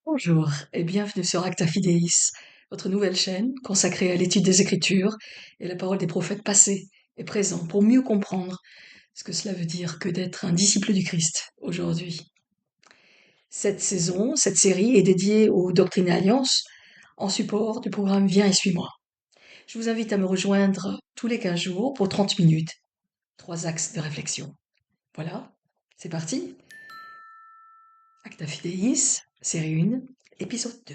Bonjour et bienvenue sur Acta Fideis, votre nouvelle chaîne consacrée à l'étude des Écritures et la parole des prophètes passés et présents pour mieux comprendre ce que cela veut dire que d'être un disciple du Christ aujourd'hui. Cette saison, cette série est dédiée aux Doctrines et Alliances en support du programme Viens et suis-moi. Je vous invite à me rejoindre tous les 15 jours pour 30 minutes, 3 axes de réflexion. Voilà, c'est parti. Acta Fideis, série 1, épisode 2.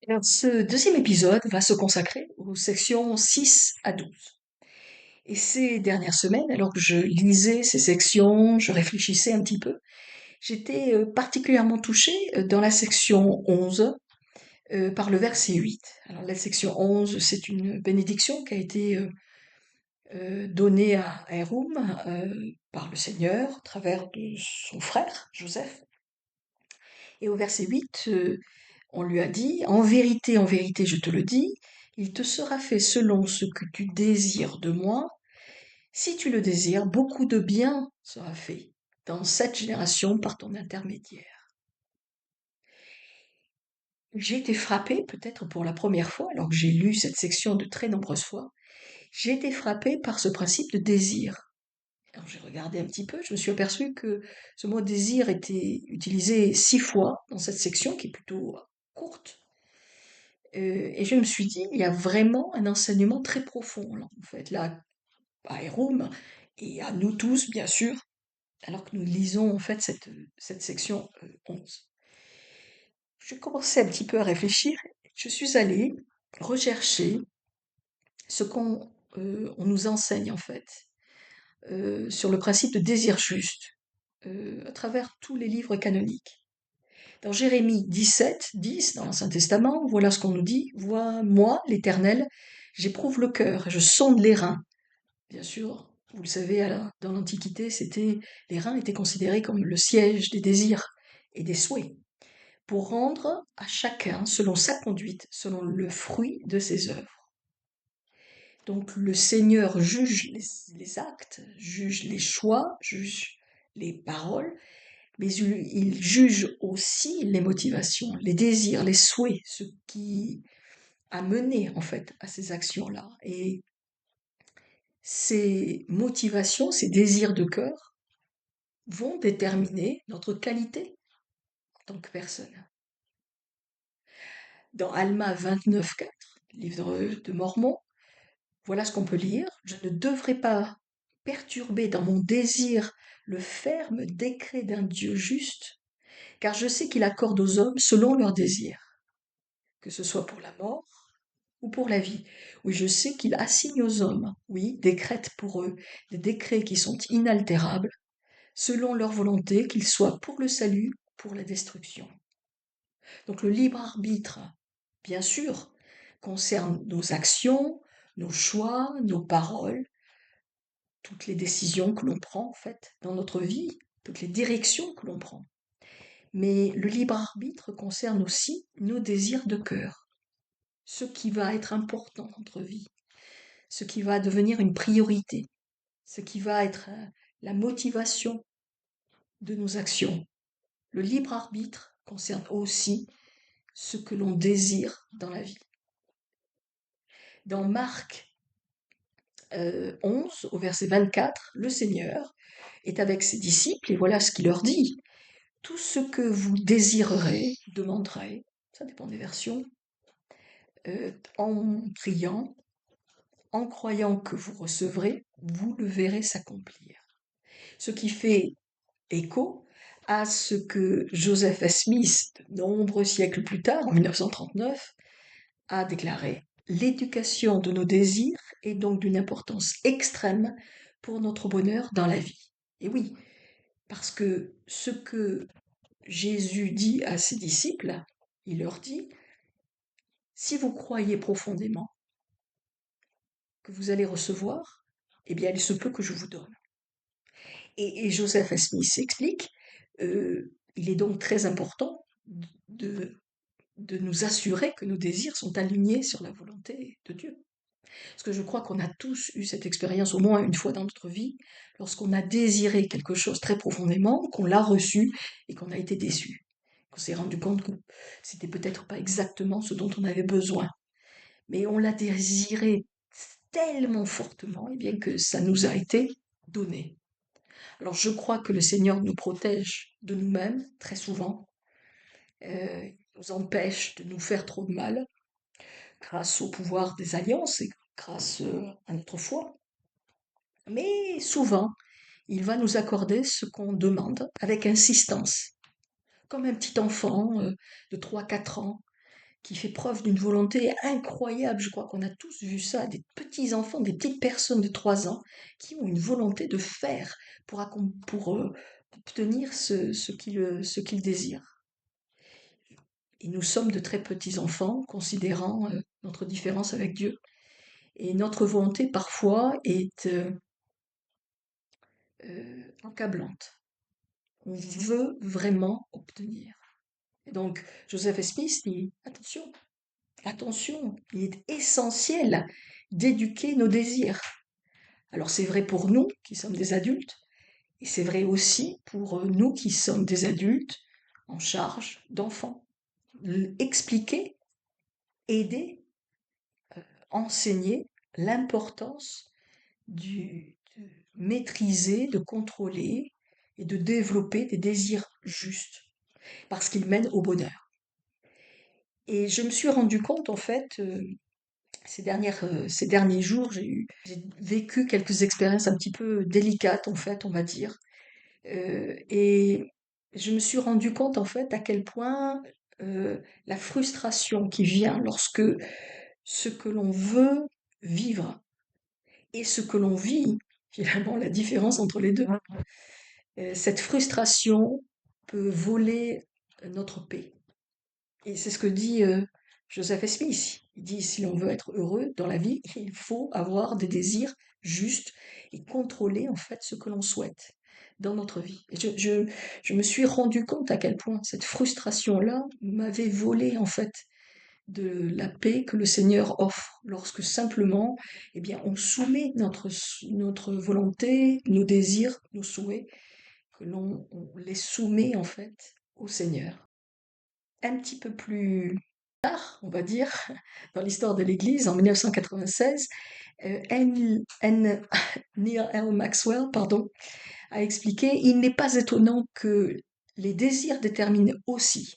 Alors, ce deuxième épisode va se consacrer aux sections 6 à 12. Et ces dernières semaines, alors que je lisais ces sections, je réfléchissais un petit peu, j'étais particulièrement touchée dans la section 11 par le verset 8. Alors la section 11, c'est une bénédiction qui a été donnée à Héroum par le Seigneur à travers de son frère Joseph. Et au verset 8, on lui a dit, en vérité, je te le dis, il te sera fait selon ce que tu désires de moi. Si tu le désires, beaucoup de bien sera fait dans cette génération par ton intermédiaire. J'ai été frappée, peut-être pour la première fois, alors que j'ai lu cette section de très nombreuses fois, j'ai été frappée par ce principe de désir. Alors j'ai regardé un petit peu, je me suis aperçue que ce mot désir était utilisé 6 fois dans cette section, qui est plutôt courte. Et je me suis dit, il y a vraiment un enseignement très profond, là, en fait, là, à Héroum, et à nous tous, bien sûr, alors que nous lisons, en fait, cette section 11. Je commençais un petit peu à réfléchir, je suis allée rechercher ce on nous enseigne, en fait, sur le principe de désir juste, à travers tous les livres canoniques. Dans Jérémie 17, 10, dans l'Ancien Testament, voilà ce qu'on nous dit. Vois, moi, l'Éternel, j'éprouve le cœur, je sonde les reins. Bien sûr, vous le savez, dans l'Antiquité, les reins étaient considérés comme le siège des désirs et des souhaits, pour rendre à chacun, selon sa conduite, selon le fruit de ses œuvres. Donc le Seigneur juge les actes, juge les choix, juge les paroles, mais il juge aussi les motivations, les désirs, les souhaits, ce qui a mené en fait à ces actions-là. Et ces motivations, ces désirs de cœur vont déterminer notre qualité en tant que personne. Dans Alma 29.4, livre de Mormon, voilà ce qu'on peut lire. Je ne devrais pas perturber dans mon désir le ferme décret d'un Dieu juste, car je sais qu'il accorde aux hommes selon leurs désirs, que ce soit pour la mort ou pour la vie. Oui, je sais qu'il assigne aux hommes, oui, décrète pour eux des décrets qui sont inaltérables, selon leur volonté, qu'ils soient pour le salut, pour la destruction. Donc le libre arbitre, bien sûr, concerne nos actions, nos choix, nos paroles, toutes les décisions que l'on prend en fait dans notre vie, toutes les directions que l'on prend. Mais le libre arbitre concerne aussi nos désirs de cœur, ce qui va être important dans notre vie, ce qui va devenir une priorité, ce qui va être la motivation de nos actions. Le libre arbitre concerne aussi ce que l'on désire dans la vie. Dans Marc 11, au verset 24, le Seigneur est avec ses disciples et voilà ce qu'il leur dit. Tout ce que vous désirerez, demanderez, ça dépend des versions, en priant, en croyant que vous recevrez, vous le verrez s'accomplir. Ce qui fait écho à ce que Joseph S. Smith, de nombreux siècles plus tard, en 1939, a déclaré. L'éducation de nos désirs est donc d'une importance extrême pour notre bonheur dans la vie. Et oui, parce que ce que Jésus dit à ses disciples, il leur dit, si vous croyez profondément que vous allez recevoir, eh bien il se peut que je vous donne. Et Joseph S. Smith explique, il est donc très important de, de nous assurer que nos désirs sont alignés sur la volonté de Dieu. Parce que je crois qu'on a tous eu cette expérience au moins une fois dans notre vie, lorsqu'on a désiré quelque chose très profondément, qu'on l'a reçu et qu'on a été déçu. Qu'on s'est rendu compte que c'était peut-être pas exactement ce dont on avait besoin. Mais on l'a désiré tellement fortement, et bien que ça nous a été donné. Alors je crois que le Seigneur nous protège de nous-mêmes très souvent, nous empêche de nous faire trop de mal grâce au pouvoir des alliances et grâce à notre foi. Mais souvent, il va nous accorder ce qu'on demande avec insistance, comme un petit enfant de 3 4 ans qui fait preuve d'une volonté incroyable. Je crois qu'on a tous vu ça, des petits enfants, des petites personnes de 3 ans qui ont une volonté de faire pour obtenir ce qu'ils désirent. Et nous sommes de très petits enfants, considérant notre différence avec Dieu. Et notre volonté, parfois, est accablante. On veut vraiment obtenir. Et donc, Joseph Smith dit, attention, attention, il est essentiel d'éduquer nos désirs. Alors c'est vrai pour nous qui sommes des adultes, et c'est vrai aussi pour nous qui sommes des adultes en charge d'enfants. Expliquer, aider, enseigner l'importance de maîtriser, de contrôler et de développer des désirs justes, parce qu'ils mènent au bonheur. Et je me suis rendu compte, en fait, ces derniers jours, j'ai vécu quelques expériences un petit peu délicates, en fait, on va dire. Et je me suis rendu compte, en fait, à quel point la frustration qui vient lorsque ce que l'on veut vivre et ce que l'on vit, finalement, la différence entre les deux, cette frustration peut voler notre paix. Et c'est ce que dit Joseph Smith. Il dit, si l'on veut être heureux dans la vie, il faut avoir des désirs justes et contrôler en fait ce que l'on souhaite dans notre vie. Et je me suis rendu compte à quel point cette frustration-là m'avait volé en fait de la paix que le Seigneur offre lorsque simplement, eh bien, on soumet notre volonté, nos désirs, nos souhaits, que on les soumet en fait au Seigneur. Un petit peu plus tard, on va dire, dans l'histoire de l'Église, en 1996, Neil L. Maxwell, pardon, a expliqué, il n'est pas étonnant que les désirs déterminent aussi.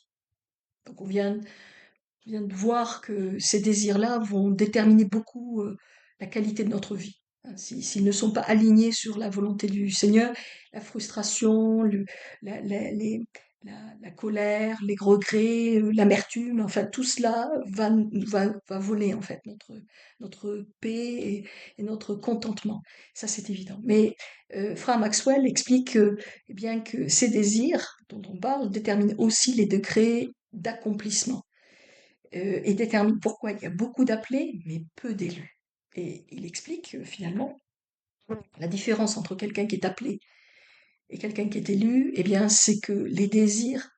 Donc on vient de voir que ces désirs-là vont déterminer beaucoup la qualité de notre vie. S'ils ne sont pas alignés sur la volonté du Seigneur, la frustration, les, la colère, les regrets, l'amertume, enfin tout cela va voler en fait notre paix et notre contentement. Ça c'est évident. Mais Frère Maxwell explique eh bien, que ces désirs dont on parle déterminent aussi les degrés d'accomplissement et détermine pourquoi il y a beaucoup d'appelés mais peu d'élus. Et il explique finalement la différence entre quelqu'un qui est appelé et quelqu'un qui est élu, eh bien, c'est que les désirs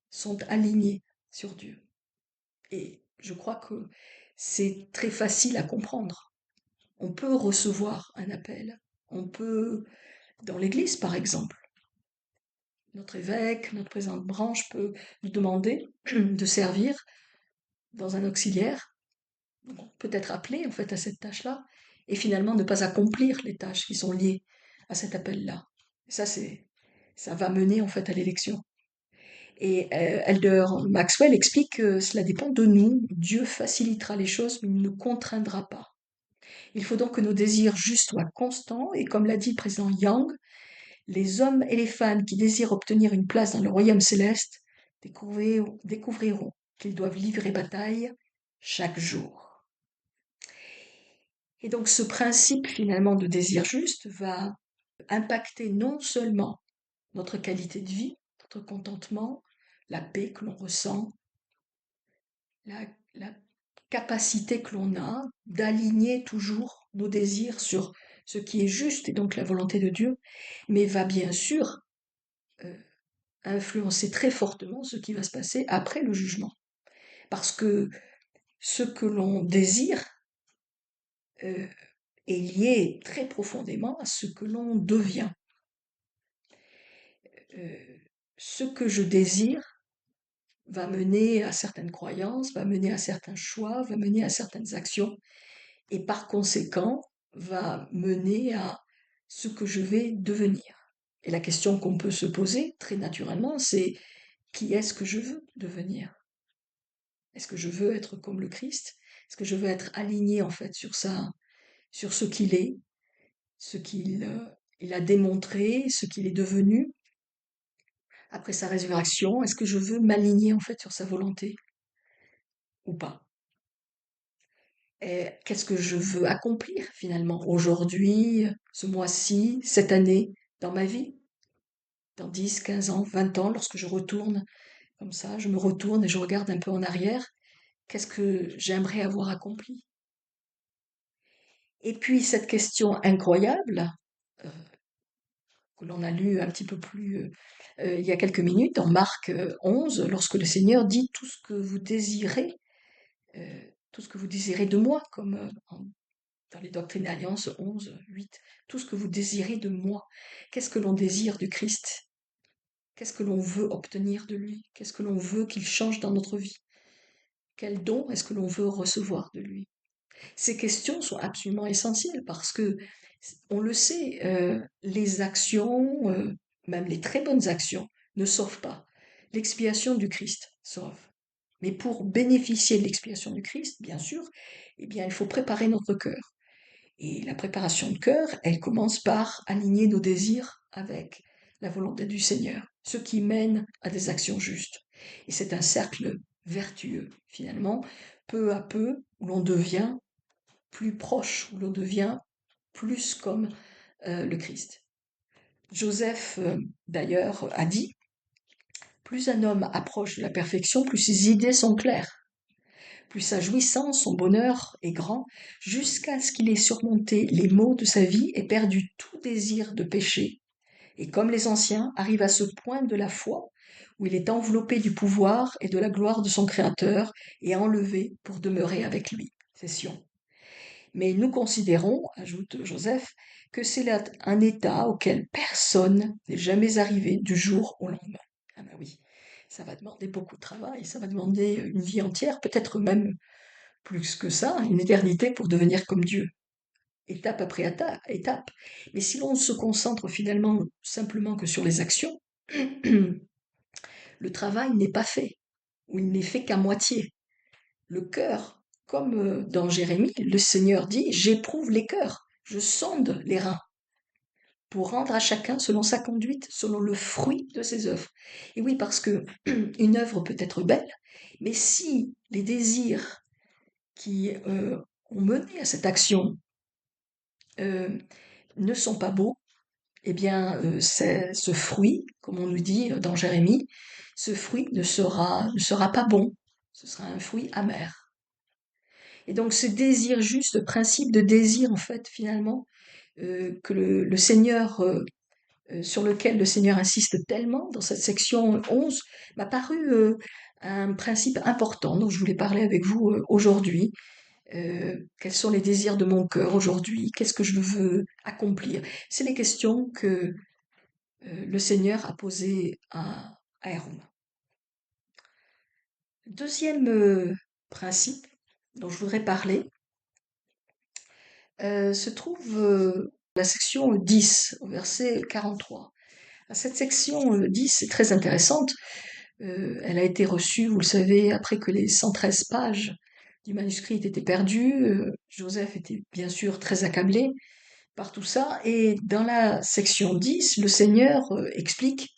sont alignés sur Dieu. Et je crois que c'est très facile à comprendre. On peut recevoir un appel. On peut, dans l'église par exemple, notre évêque, notre président de branche peut nous demander de servir dans un auxiliaire, peut être appelé en fait à cette tâche-là, et finalement ne pas accomplir les tâches qui sont liées à cet appel-là. Ça, ça va mener en fait à l'élection. Et Elder Maxwell explique que cela dépend de nous. Dieu facilitera les choses, mais il ne nous contraindra pas. Il faut donc que nos désirs justes soient constants, et comme l'a dit le président Yang, les hommes et les femmes qui désirent obtenir une place dans le royaume céleste découvriront qu'ils doivent livrer bataille chaque jour. Et donc ce principe finalement de désir juste va impacter non seulement notre qualité de vie, notre contentement, la paix que l'on ressent, la capacité que l'on a d'aligner toujours nos désirs sur ce qui est juste et donc la volonté de Dieu, mais va bien sûr euh, influencer très fortement ce qui va se passer après le jugement. Parce que ce que l'on désire euh, est lié très profondément à ce que l'on devient. Euh, ce que je désire va mener à certaines croyances, va mener à certains choix, va mener à certaines actions, et par conséquent va mener à ce que je vais devenir. Et la question qu'on peut se poser très naturellement, c'est qui est-ce que je veux devenir? Est-ce que je veux être comme le Christ? Est-ce que je veux être aligné en fait sur sur ce qu'il est, ce qu'il il a démontré, ce qu'il est devenu après sa résurrection? Est-ce que je veux m'aligner en fait sur sa volonté ou pas? Et qu'est-ce que je veux accomplir finalement aujourd'hui, ce mois-ci, cette année, dans ma vie? Dans 10, 15 ans, 20 ans, lorsque je retourne comme ça, je me retourne et je regarde un peu en arrière, qu'est-ce que j'aimerais avoir accompli? Et puis cette question incroyable, euh, que l'on a lue un petit peu plus il y a quelques minutes, dans Marc 11, lorsque le Seigneur dit euh, tout ce que vous désirez de moi, comme dans les Doctrines et Alliances 11, 8, tout ce que vous désirez de moi. Qu'est-ce que l'on désire du Christ? Qu'est-ce que l'on veut obtenir de lui? Qu'est-ce que l'on veut qu'il change dans notre vie? Quel don est-ce que l'on veut recevoir de lui? Ces questions sont absolument essentielles parce que, on le sait, les actions, même les très bonnes actions, ne sauvent pas. L'expiation du Christ sauve. Mais pour bénéficier de l'expiation du Christ, bien sûr, eh bien, il faut préparer notre cœur. Et la préparation de cœur, elle commence par aligner nos désirs avec la volonté du Seigneur, ce qui mène à des actions justes. Et c'est un cercle vertueux, finalement, peu à peu, où l'on devient plus proche, où l'on devient plus comme le Christ. Joseph, d'ailleurs, a dit, plus un homme approche de la perfection, plus ses idées sont claires, plus sa jouissance, son bonheur est grand, jusqu'à ce qu'il ait surmonté les maux de sa vie et perdu tout désir de péché. Et comme les anciens, arrive à ce point de la foi où il est enveloppé du pouvoir et de la gloire de son Créateur et enlevé pour demeurer avec lui. C'est Sion. Mais nous considérons, ajoute Joseph, que c'est là un état auquel personne n'est jamais arrivé du jour au lendemain. Ah ben oui, ça va demander beaucoup de travail, ça va demander une vie entière, peut-être même plus que ça, une éternité pour devenir comme Dieu, étape après étape. Mais si l'on se concentre finalement simplement que sur les actions, le travail n'est pas fait, ou il n'est fait qu'à moitié. Le cœur, comme dans Jérémie, le Seigneur dit, j'éprouve les cœurs, je sonde les reins, pour rendre à chacun selon sa conduite, selon le fruit de ses œuvres. Et oui, parce que une œuvre peut être belle, mais si les désirs qui ont mené à cette action euh, ne sont pas beaux, eh bien, ce fruit, comme on nous dit dans Jérémie, ce fruit ne sera pas bon. Ce sera un fruit amer. Et donc, ce désir juste, le principe de désir, en fait, finalement, que le Seigneur, sur lequel le Seigneur insiste tellement dans cette section 11, m'a paru un principe important dont je voulais parler avec vous aujourd'hui. Quels sont les désirs de mon cœur aujourd'hui? Qu'est-ce que je veux accomplir? C'est les questions que le Seigneur a posées à Aaron. Deuxième principe dont je voudrais parler, se trouve la section 10, au verset 43. Cette section 10 est très intéressante. Elle a été reçue, vous le savez, après que les 113 pages du manuscrit aient été perdues. Joseph était bien sûr très accablé par tout ça. Et dans la section 10, le Seigneur explique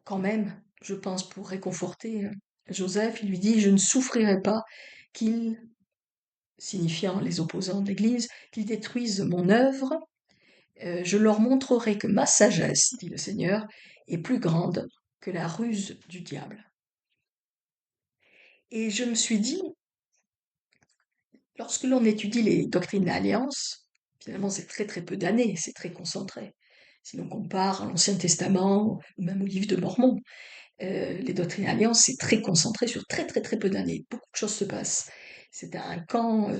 quand même, je pense, pour réconforter Joseph, il lui dit, je ne souffrirai pas qu'ils, signifiant les opposants de l'Église, qu'ils détruisent mon œuvre. Je leur montrerai que ma sagesse, dit le Seigneur, est plus grande que la ruse du diable. Et je me suis dit, lorsque l'on étudie les doctrines d'alliance, finalement c'est très très peu d'années, c'est très concentré. Si l'on compare à l'Ancien Testament ou même au livre de Mormon, les doctrines d'alliance c'est très concentré sur très très très peu d'années. Beaucoup de choses se passent. C'est un camp,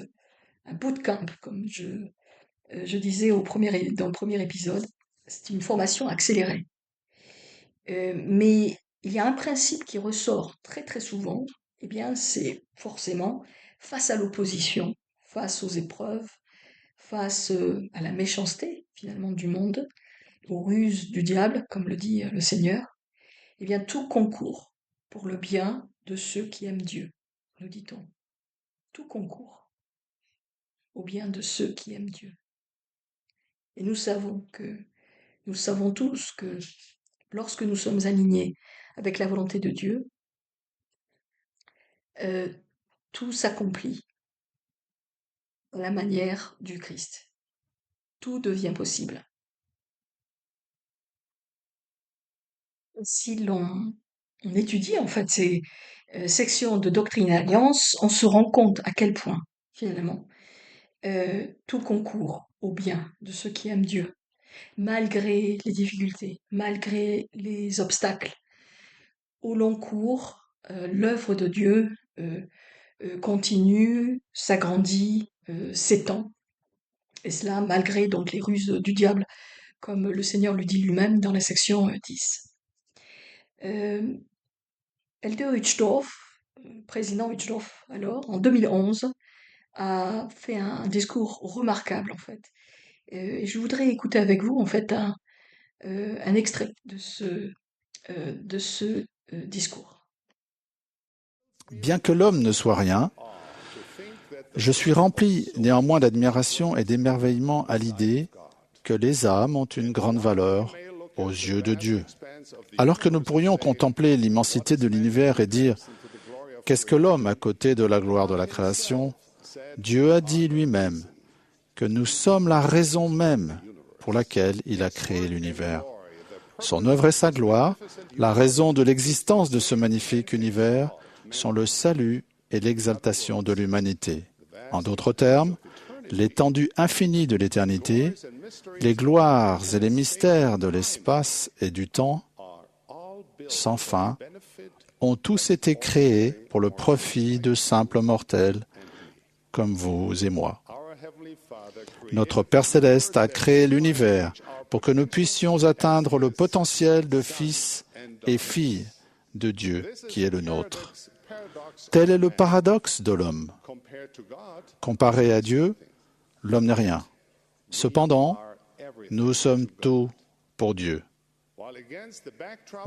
un bootcamp, comme je disais dans le premier épisode. C'est une formation accélérée. Mais il y a un principe qui ressort très très souvent, eh bien c'est forcément face à l'opposition, face aux épreuves, face à la méchanceté finalement du monde, aux ruses du diable, comme le dit le Seigneur, eh bien tout concourt pour le bien de ceux qui aiment Dieu, nous dit-on. Tout concourt au bien de ceux qui aiment Dieu. Et nous savons tous que lorsque nous sommes alignés avec la volonté de Dieu, euh, tout s'accomplit à la manière du Christ. Tout devient possible. Si on étudie en fait ces sections de doctrine et alliance, on se rend compte à quel point, finalement, tout concourt au bien de ceux qui aiment Dieu, malgré les difficultés, malgré les obstacles. Au long cours, l'œuvre de Dieu continue, s'agrandit, s'étend, et cela malgré donc les ruses du diable, comme le Seigneur le dit lui-même dans la section 10. Elder Uchtdorf, président Uchtdorf alors, en 2011, a fait un discours remarquable en fait. Et je voudrais écouter avec vous en fait un extrait de ce discours. Bien que l'homme ne soit rien, je suis rempli néanmoins d'admiration et d'émerveillement à l'idée que les âmes ont une grande valeur aux yeux de Dieu. Alors que nous pourrions contempler l'immensité de l'univers et dire « Qu'est-ce que l'homme à côté de la gloire de la création ?» Dieu a dit lui-même que nous sommes la raison même pour laquelle il a créé l'univers. Son œuvre et sa gloire, la raison de l'existence de ce magnifique univers, sont le salut et l'exaltation de l'humanité. En d'autres termes, l'étendue infinie de l'éternité, les gloires et les mystères de l'espace et du temps, sans fin, ont tous été créés pour le profit de simples mortels comme vous et moi. Notre Père céleste a créé l'univers pour que nous puissions atteindre le potentiel de fils et filles de Dieu qui est le nôtre. Tel est le paradoxe de l'homme. Comparé à Dieu, l'homme n'est rien. Cependant, nous sommes tout pour Dieu.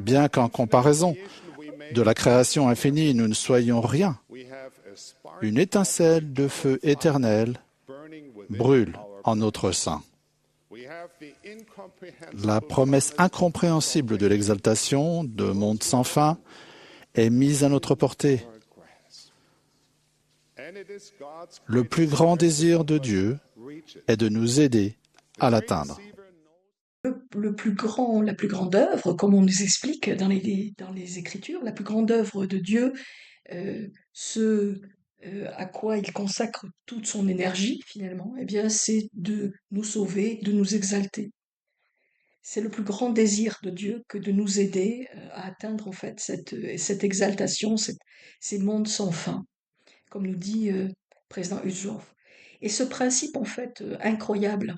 Bien qu'en comparaison de la création infinie, nous ne soyons rien, une étincelle de feu éternel brûle en notre sein. La promesse incompréhensible de l'exaltation, de monde sans fin, est mise à notre portée. Le plus grand désir de Dieu est de nous aider à l'atteindre. La plus grande œuvre, comme on nous explique dans les Écritures, la plus grande œuvre de Dieu, ce à quoi il consacre toute son énergie finalement, eh bien c'est de nous sauver, de nous exalter. C'est le plus grand désir de Dieu que de nous aider à atteindre en fait cette exaltation, ces mondes sans fin, comme nous dit président Uzdorf. Et ce principe en fait incroyable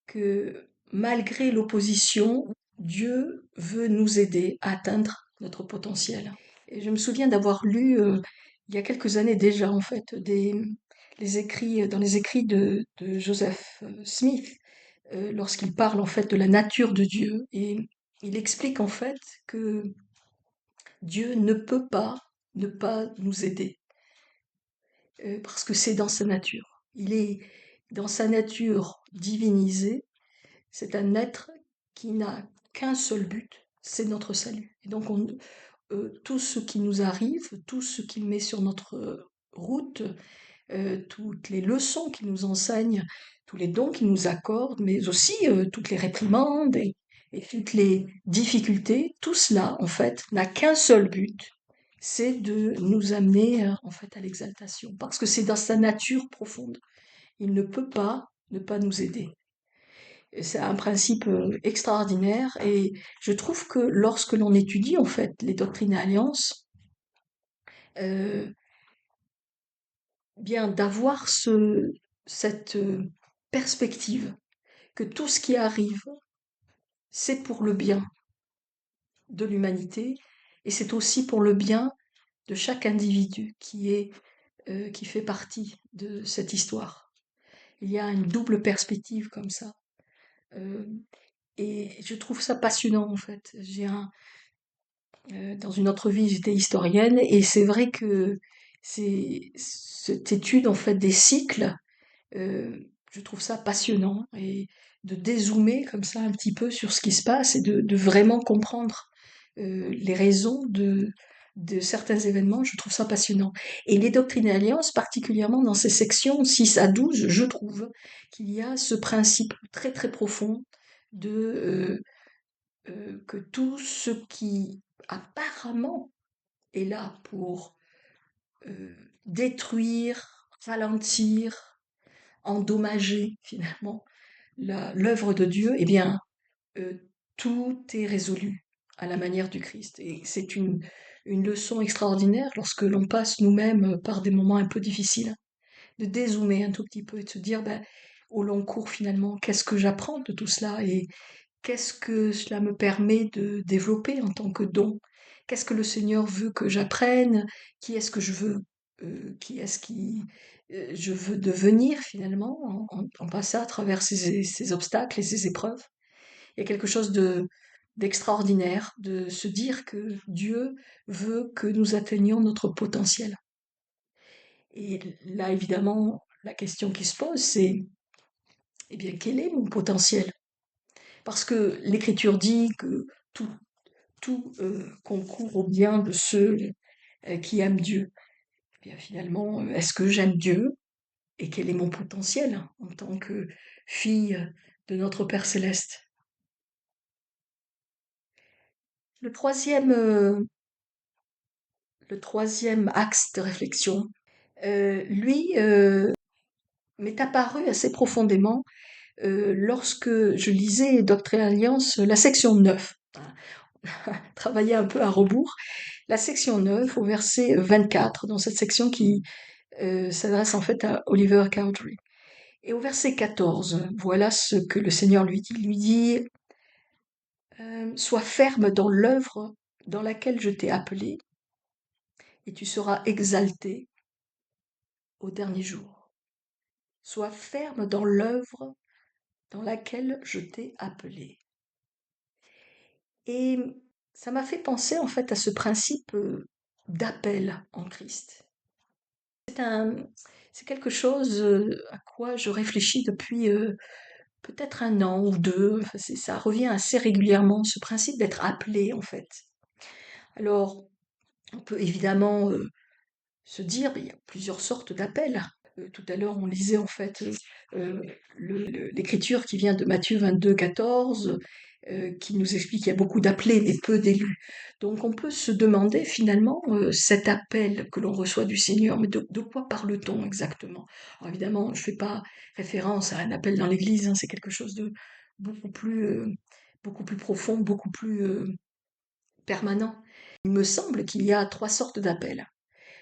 que malgré l'opposition, Dieu veut nous aider à atteindre notre potentiel. Et je me souviens d'avoir lu il y a quelques années déjà en fait dans les écrits de Joseph Smith, lorsqu'il parle en fait de la nature de Dieu, et il explique en fait que Dieu ne peut pas ne pas nous aider, parce que c'est dans sa nature. Il est dans sa nature divinisée, c'est un être qui n'a qu'un seul but, c'est notre salut. Et donc tout ce qui nous arrive, tout ce qu'il met sur notre route, toutes les leçons qu'il nous enseigne, tous les dons qu'il nous accorde, mais aussi toutes les réprimandes et toutes les difficultés, tout cela, en fait, n'a qu'un seul but, c'est de nous amener, en fait, à l'exaltation, parce que c'est dans sa nature profonde. Il ne peut pas ne pas nous aider. Et c'est un principe extraordinaire, et je trouve que lorsque l'on étudie, en fait, les doctrines et alliances, euh, bien d'avoir cette perspective que tout ce qui arrive, c'est pour le bien de l'humanité, et c'est aussi pour le bien de chaque individu qui fait partie de cette histoire. Il y a une double perspective comme ça. Euh, et je trouve ça passionnant en fait. Dans une autre vie, j'étais historienne, et c'est vrai que c'est cette étude en fait des cycles. Je trouve ça passionnant, et de dézoomer comme ça un petit peu sur ce qui se passe, et de vraiment comprendre les raisons de certains événements, je trouve ça passionnant. Et les doctrines et alliances, particulièrement dans ces sections 6 à 12, je trouve qu'il y a ce principe très très profond que tout ce qui apparemment est là pour euh, détruire, ralentir, endommager finalement l'œuvre de Dieu, eh bien, euh, tout est résolu à la manière du Christ. Et c'est une leçon extraordinaire lorsque l'on passe nous-mêmes par des moments un peu difficiles, de dézoomer un tout petit peu et de se dire, ben, au long cours finalement, qu'est-ce que j'apprends de tout cela, et qu'est-ce que cela me permet de développer en tant que don? Qu'est-ce que le Seigneur veut que j'apprenne? Qui est-ce que je veux? Qui est-ce qui je veux devenir finalement en passant à travers ces obstacles et ces épreuves? Il y a quelque chose d'extraordinaire de se dire que Dieu veut que nous atteignions notre potentiel. Et là, évidemment, la question qui se pose, c'est, eh bien, quel est mon potentiel? Parce que l'Écriture dit que tout concourt au bien de ceux qui aiment Dieu. Eh bien, finalement, est-ce que j'aime Dieu, et quel est mon potentiel en tant que fille de notre Père céleste? Le troisième, euh, le troisième axe de réflexion, lui, m'est apparu assez profondément lorsque je lisais Doctrine et Alliance, la section 9. Travailler un peu à rebours. La section 9 au verset 24, dans cette section qui s'adresse en fait à Oliver Cowdery. Et au verset 14, voilà ce que le Seigneur lui dit. Il lui dit, sois ferme dans l'œuvre dans laquelle je t'ai appelé, et tu seras exalté au dernier jour. Sois ferme dans l'œuvre dans laquelle je t'ai appelé. Et ça m'a fait penser en fait à ce principe d'appel en Christ. C'est un, c'est quelque chose à quoi je réfléchis depuis peut-être un an ou deux. Enfin, ça revient assez régulièrement, ce principe d'être appelé en fait. Alors, on peut évidemment se dire, il y a plusieurs sortes d'appels. Tout à l'heure, on lisait en fait l'écriture qui vient de Matthieu 22, 14, qui nous explique qu'il y a beaucoup d'appelés mais peu d'élus. Donc on peut se demander finalement cet appel que l'on reçoit du Seigneur, mais de quoi parle-t-on exactement? Alors évidemment, je ne fais pas référence à un appel dans l'Église, hein, c'est quelque chose de beaucoup plus, euh, beaucoup plus profond, beaucoup plus permanent. Il me semble qu'il y a trois sortes d'appels.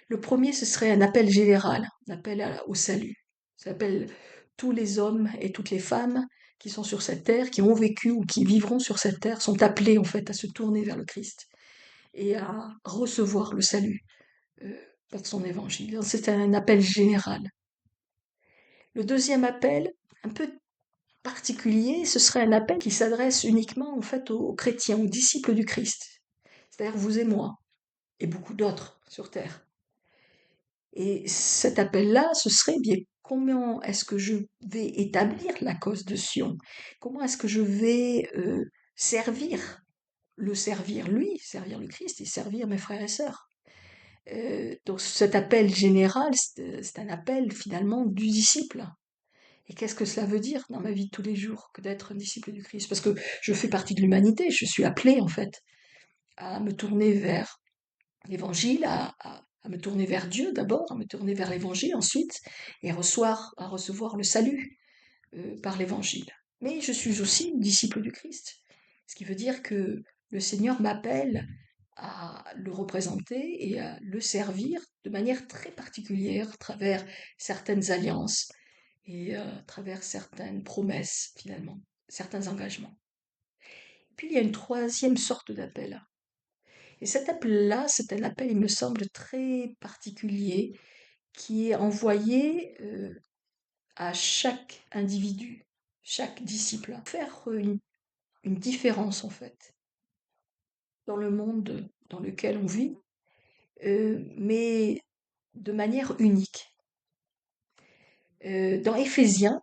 Le premier, ce serait un appel général, un appel au salut. Ça appelle tous les hommes et toutes les femmes qui sont sur cette terre, qui ont vécu ou qui vivront sur cette terre, sont appelés en fait à se tourner vers le Christ et à recevoir le salut par son évangile. C'est un appel général. Le deuxième appel, un peu particulier, ce serait un appel qui s'adresse uniquement en fait aux chrétiens, aux disciples du Christ, c'est-à-dire vous et moi, et beaucoup d'autres sur Terre. Et cet appel-là, ce serait bien comment est-ce que je vais établir la cause de Sion? Comment est-ce que je vais servir, le servir lui, servir le Christ et servir mes frères et sœurs? Donc cet appel général, c'est un appel finalement du disciple. Et qu'est-ce que cela veut dire dans ma vie de tous les jours que d'être un disciple du Christ? Parce que je fais partie de l'humanité, je suis appelé en fait à me tourner vers l'évangile, à me tourner vers Dieu d'abord, à me tourner vers l'évangile ensuite, et à recevoir le salut par l'évangile. Mais je suis aussi disciple du Christ, ce qui veut dire que le Seigneur m'appelle à le représenter et à le servir de manière très particulière à travers certaines alliances et à travers certaines promesses finalement, certains engagements. Puis il y a une troisième sorte d'appel. Et cet appel-là, c'est un appel, il me semble, très particulier, qui est envoyé à chaque individu, chaque disciple, faire une différence en fait dans le monde dans lequel on vit, mais de manière unique. Dans Éphésiens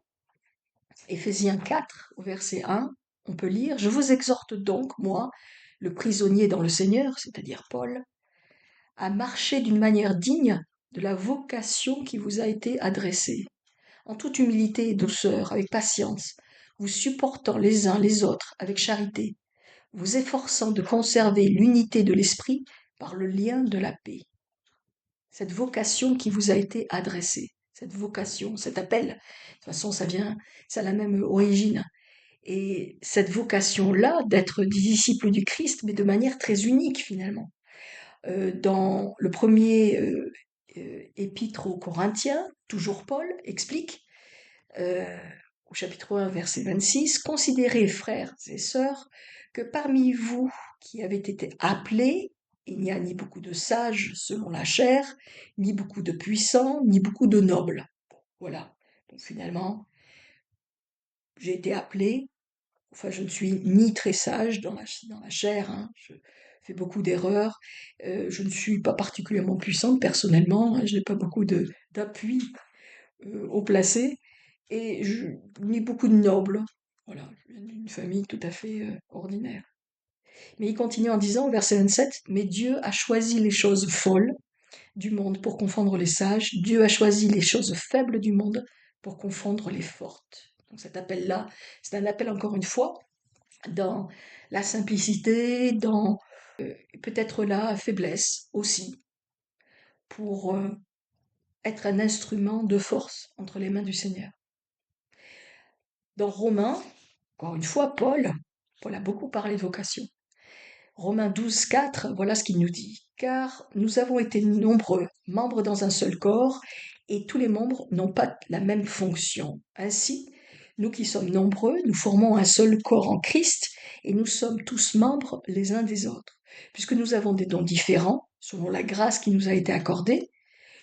4, au verset 1, on peut lire: Je vous exhorte donc, moi, le prisonnier dans le Seigneur, c'est-à-dire Paul, à marcher d'une manière digne de la vocation qui vous a été adressée, en toute humilité et douceur, avec patience, vous supportant les uns les autres avec charité, vous efforçant de conserver l'unité de l'esprit par le lien de la paix. Cette vocation qui vous a été adressée, cette vocation, cet appel, de toute façon ça a la même origine. Et cette vocation-là d'être disciple du Christ, mais de manière très unique finalement. Dans le premier épître aux Corinthiens, toujours Paul explique, euh, au chapitre 1, verset 26, Considérez, frères et sœurs, que parmi vous qui avez été appelés, il n'y a ni beaucoup de sages selon la chair, ni beaucoup de puissants, ni beaucoup de nobles. Voilà. Donc finalement, j'ai été appelé. Enfin, je ne suis ni très sage dans la chair, hein, je fais beaucoup d'erreurs. Je ne suis pas particulièrement puissante personnellement, hein, je n'ai pas beaucoup d'appui au placé, ni beaucoup de nobles. Voilà, je viens d'une famille tout à fait ordinaire. Mais il continue en disant au verset 27, Mais Dieu a choisi les choses folles du monde pour confondre les sages, Dieu a choisi les choses faibles du monde pour confondre les fortes. Donc cet appel-là, c'est un appel encore une fois dans la simplicité, dans peut-être la faiblesse aussi, pour être un instrument de force entre les mains du Seigneur. Dans Romains, encore une fois, Paul a beaucoup parlé de vocation. Romains 12, 4, voilà ce qu'il nous dit. Car nous avons été nombreux, membres dans un seul corps, et tous les membres n'ont pas la même fonction. Ainsi, nous qui sommes nombreux, nous formons un seul corps en Christ, et nous sommes tous membres les uns des autres. Puisque nous avons des dons différents, selon la grâce qui nous a été accordée,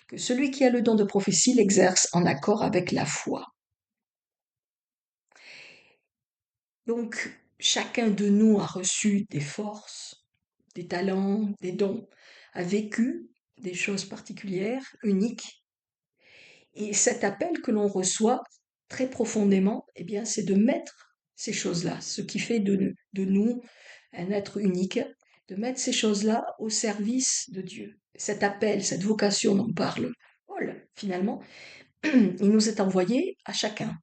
que celui qui a le don de prophétie l'exerce en accord avec la foi. Donc, chacun de nous a reçu des forces, des talents, des dons, a vécu des choses particulières, uniques. Et cet appel que l'on reçoit très profondément, eh bien, c'est de mettre ces choses-là, ce qui fait de nous un être unique, de mettre ces choses-là au service de Dieu. Cet appel, cette vocation dont parle Paul, finalement, il nous est envoyé à chacun.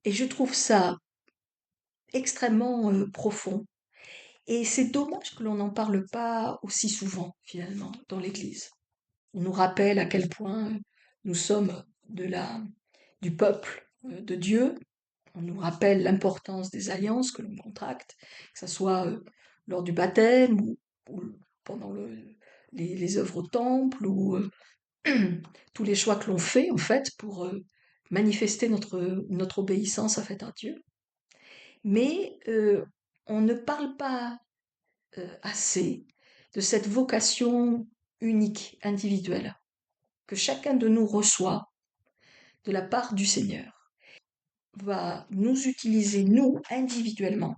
Et je trouve ça extrêmement profond. Et c'est dommage que l'on n'en parle pas aussi souvent, finalement, dans l'Église. On nous rappelle à quel point nous sommes du peuple de Dieu. On nous rappelle l'importance des alliances que l'on contracte, que ce soit lors du baptême ou pendant les œuvres au temple ou tous les choix que l'on fait, en fait, pour manifester notre obéissance en fait à Dieu. Mais on ne parle pas assez de cette vocation unique, individuelle. que chacun de nous reçoit de la part du Seigneur va nous utiliser, nous, individuellement,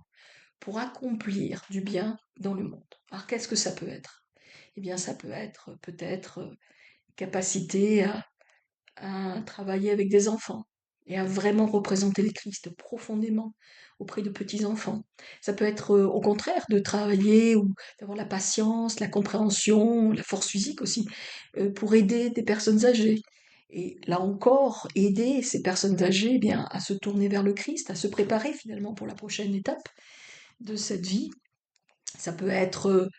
pour accomplir du bien dans le monde. Alors qu'est-ce que ça peut être? Eh bien, ça peut être peut-être capacité à travailler avec des enfants et à vraiment représenter le Christ profondément auprès de petits-enfants. Ça peut être au contraire de travailler ou d'avoir la patience, la compréhension, la force physique aussi, pour aider des personnes âgées. Et là encore, aider ces personnes âgées eh bien, à se tourner vers le Christ, à se préparer finalement pour la prochaine étape de cette vie. Ça peut être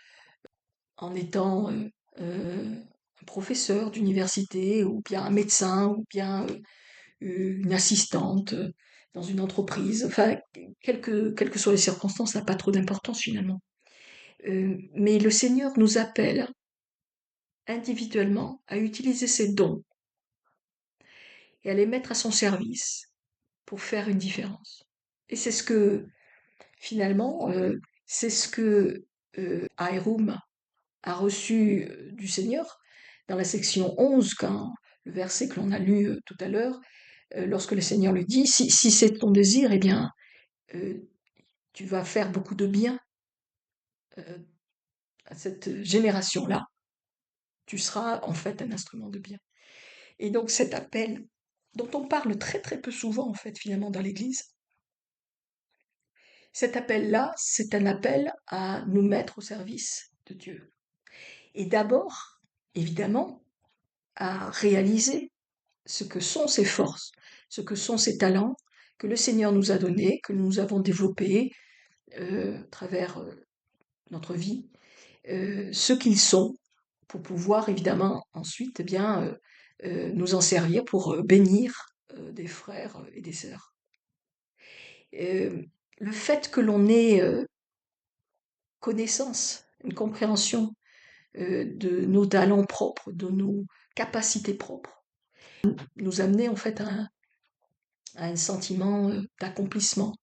en étant un professeur d'université ou bien un médecin ou bien une assistante dans une entreprise. Enfin, quelles que soient les circonstances, ça n'a pas trop d'importance finalement. Mais le Seigneur nous appelle individuellement à utiliser ses dons et à les mettre à son service pour faire une différence. Et c'est ce que, finalement, c'est ce que Aerum a reçu du Seigneur dans la section 11, quand le verset que l'on a lu tout à l'heure, lorsque le Seigneur lui dit, si c'est ton désir, eh bien, euh, tu vas faire beaucoup de bien euh, à cette génération-là. Tu seras en fait un instrument de bien. Et donc cet appel, dont on parle très très peu souvent en fait finalement dans l'Église, cet appel-là, c'est un appel à nous mettre au service de Dieu. Et d'abord, évidemment, à réaliser ce que sont ses forces, ce que sont ses talents que le Seigneur nous a donnés, que nous avons développés à travers notre vie, ce qu'ils sont, pour pouvoir évidemment ensuite eh bien, nous en servir pour bénir des frères et des sœurs. Euh, le fait que l'on ait connaissance, une compréhension de nos talents propres, de nos capacités propres, nous amener en fait à un sentiment d'accomplissement,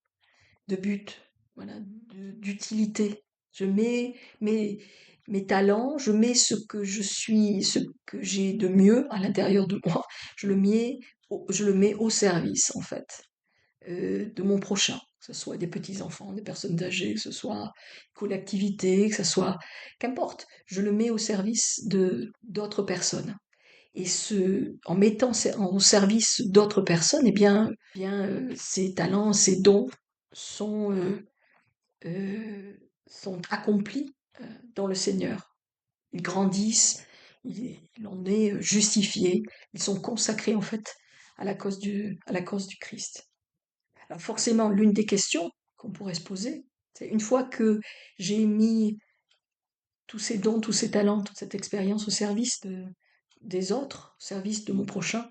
de but, voilà, d'utilité. Je mets mes talents, je mets ce que je suis, ce que j'ai de mieux à l'intérieur de moi, je le mets au service, en fait, de mon prochain, que ce soit des petits-enfants, des personnes âgées, que ce soit une collectivité, que ce soit, qu'importe, je le mets au service de d'autres personnes. Et en mettant au service d'autres personnes, ces talents, ces dons sont, euh, sont accomplis dans le Seigneur. Ils grandissent, il en est justifié, ils sont consacrés en fait à la cause du Christ. Alors forcément, l'une des questions qu'on pourrait se poser, c'est une fois que j'ai mis tous ces dons, tous ces talents, toute cette expérience au service des autres, au service de mon prochain,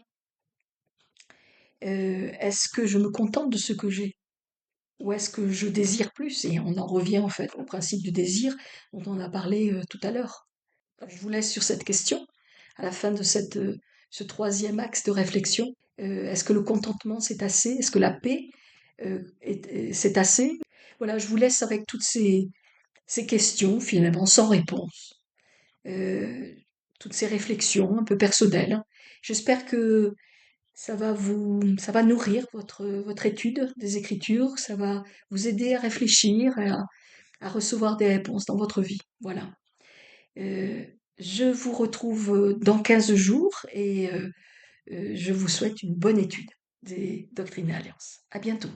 est-ce que je me contente de ce que j'ai? Ou est-ce que je désire plus? Et on en revient en fait au principe du désir dont on a parlé tout à l'heure. Je vous laisse sur cette question, à la fin de ce troisième axe de réflexion. Est-ce que le contentement c'est assez? Est-ce que la paix c'est assez? Voilà, je vous laisse avec toutes ces questions finalement sans réponse. Euh, toutes ces réflexions un peu personnelles. J'espère que ça va nourrir votre étude des Écritures, ça va vous aider à réfléchir et à recevoir des réponses dans votre vie. Voilà. Euh, je vous retrouve dans 15 jours et je vous souhaite une bonne étude des Doctrines et Alliances. À bientôt.